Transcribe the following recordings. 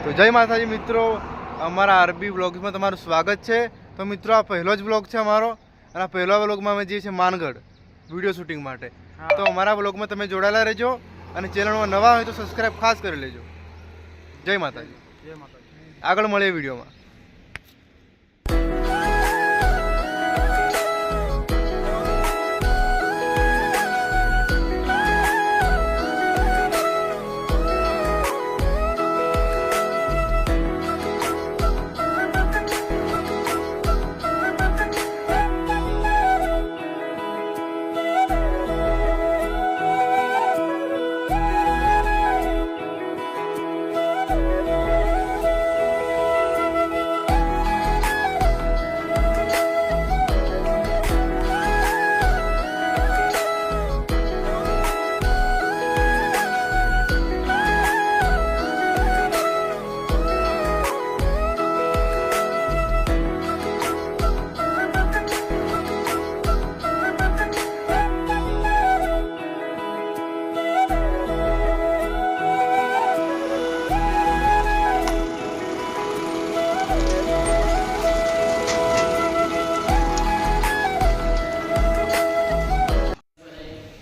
તો જય માતાજી મિત્રો, અમારા આરબી બ્લોગ્સમાં તમારું સ્વાગત છે। તો મિત્રો આ પહેલો જ બ્લોગ છે અમારો, અને આ પહેલા બ્લોગમાં અમે જઈએ છીએ માનગઢ વિડીયો શૂટિંગ માટે। તો અમારા બ્લોગમાં તમે જોડાયેલા રહેજો, અને ચેનલમાં નવા હોય તો સબસ્ક્રાઈબ ખાસ કરી લેજો। જય માતાજી, જય માતાજી। આગળ મળીએ વિડીયોમાં।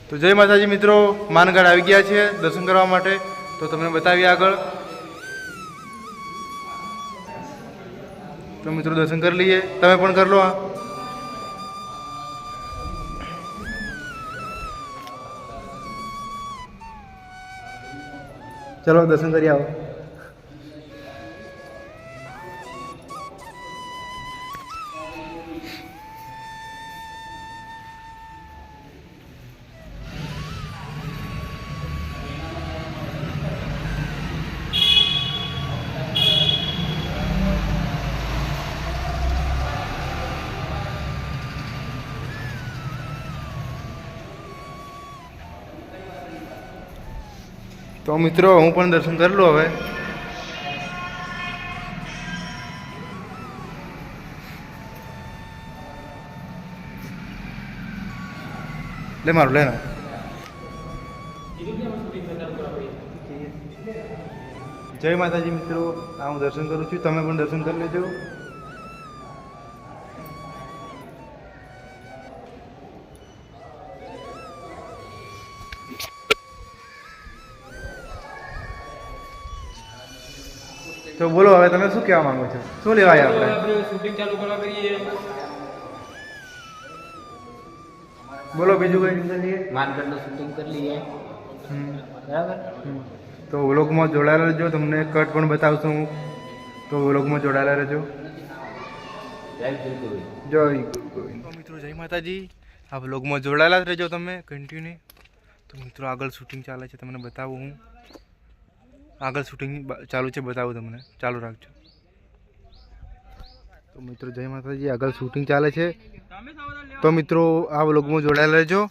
તો જય માતાજી મિત્રો, માનગઢ આવી ગયા છે દર્શન કરવા માટે। તો તમને બતાવીએ આગળ। તો મિત્રો દર્શન કરી લઈએ, તમે પણ કરી લો। ચલો દર્શન કરી આવો। તો મિત્રો હું પણ દર્શન કરી લઉં હવે। લે મારું લે ના। જય માતાજી મિત્રો, આ હું દર્શન કરું છું, તમે પણ દર્શન કરી લેજો। તો બોલો હવે તમે શું કહેવા માંગો છો, શું લેવાય આપણે શૂટિંગ ચાલુ કરવા કરીએ। બોલો બીજું કઈ માનગઢનું શૂટિંગ કરી લઈએ, બરાબર। તો વ્લોગમાં જોડાયેલા રહેજો, તમને કટ પણ બતાવશું હું, તો વ્લોગમાં જોડાયેલા રહેજો। જય ગુરુ જય ગુરુ। તો મિત્રો જય માતાજી, આ વ્લોગમાં જોડાયેલા જ રહેજો તમે કન્ટિન્યુ। તો મિત્રો આગળ શૂટિંગ ચાલે છે, તમને બતાવું હું, આગળ શૂટિંગ ચાલુ છે, બતાવું તમને, ચાલુ રાખજો। તો મિત્રો જય માતાજી, આગળ શૂટિંગ ચાલે છે। તો મિત્રો આ વ્લોગમાં જોડાયેલા રહેજો,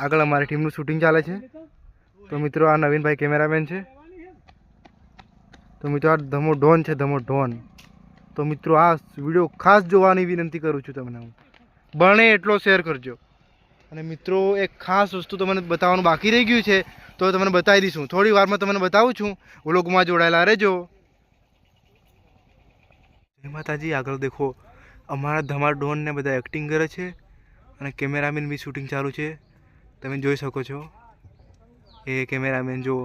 આગળ અમારી ટીમનું શૂટિંગ ચાલે છે। તો મિત્રો આ નવીનભાઈ કેમેરામેન છે। તો મિત્રો આ ધમો ડોન છે, ધમો ડોન। તો મિત્રો આ વિડીયો ખાસ જોવાની વિનંતી કરું છું તમને, હું બને એટલો શેર કરજો। અને મિત્રો એક ખાસ વસ્તુ તમને બતાવવાનું બાકી રહી ગયું છે, તો તમને બતાવી દઈશું, થોડી વારમાં તમને બતાવું છું, વ્લોગમાં જોડાયેલા રહેજો। જય માતાજી, આગળ દેખો અમારા ધમાર ડોન ને બધા એક્ટિંગ કરે છે, અને કેમેરામેન બી શૂટિંગ ચાલુ છે, તમે જોઈ શકો છો। એ કેમેરામેન જો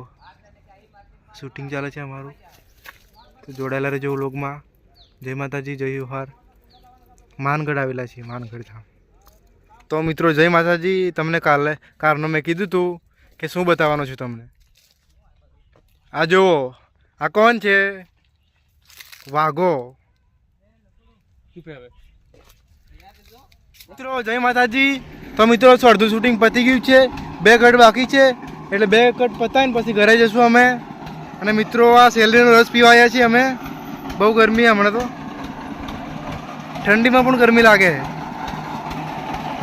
શૂટિંગ ચાલે છે અમારું, તો જોડાયેલા રહેજો વ્લોગમાં। જય માતાજી, જય જોહાર। માનગઢ આવેલા છીએ, માનગઢ ધામ। તો મિત્રો જય માતાજી, તમને કારનો મેં કીધું હતું કે શું બતાવવાનું છું તમને। આ જુઓ, આ કોણ છે? વાઘો। મિત્રો જય માતાજી। તો મિત્રો અડધું શૂટિંગ પતી ગયું છે, 2 કટ બાકી છે, એટલે 2 કટ પતાવીને પછી ઘરે જઈશું અમે। અને મિત્રો આ શેરડીનો રસ પીવા આવ્યા છીએ અમે, બહુ ગરમી હમણાં, તો ઠંડીમાં પણ ગરમી લાગે।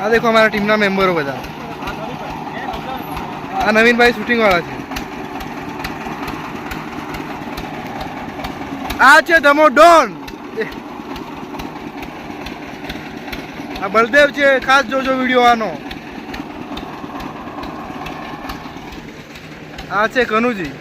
આ દેખો અમારા ટીમના મેમ્બરો બધા, આ નવીનભાઈ શૂટિંગ વાળા છે। આ છે ધમો ડોન, આ બલદેવ છે, ખાસ જોજો વિડીયો આનો। આ છે કનુજી।